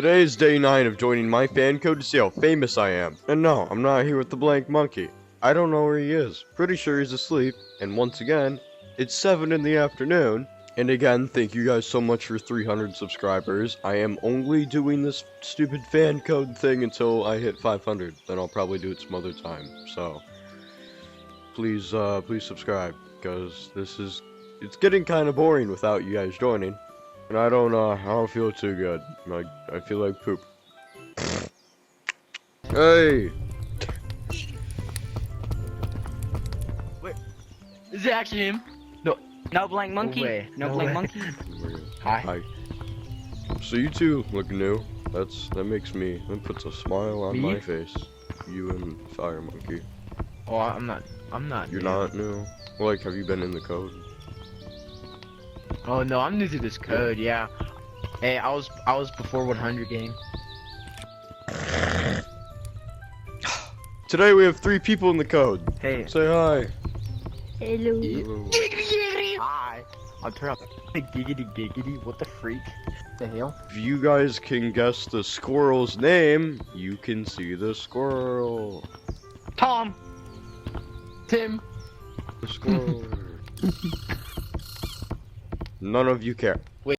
Today is day 9 of joining my fan code to see how famous I am. And no, I'm not here with the blank monkey. I don't know where he is. Pretty sure he's asleep. And once again, it's 7 in the afternoon. And again, thank you guys so much for 300 subscribers. I am only doing this stupid fan code thing until I hit 500. Then I'll probably do it some other time. So, please subscribe. Because it's getting kind of boring without you guys joining. And I don't feel too good. I feel like poop. Hey! Wait, is it actually him? No blank monkey? way. No No blank way. monkey? Hi. Hi. So you two look new. That puts a smile on Me? my face. You and Fire Monkey. Oh, I'm not. You're new. not new? Like, have you been in the code? Oh no, I'm new to this code. Yeah. Hey, I was before 100 game. Today we have 3 people in the code. Hey. Say hi. Hello. Hello. Hi. I'll turn up. Giggity giggity. What the freak? The hell? If you guys can guess the squirrel's name, you can see the squirrel. Tom! Tim! The squirrel. None of you care.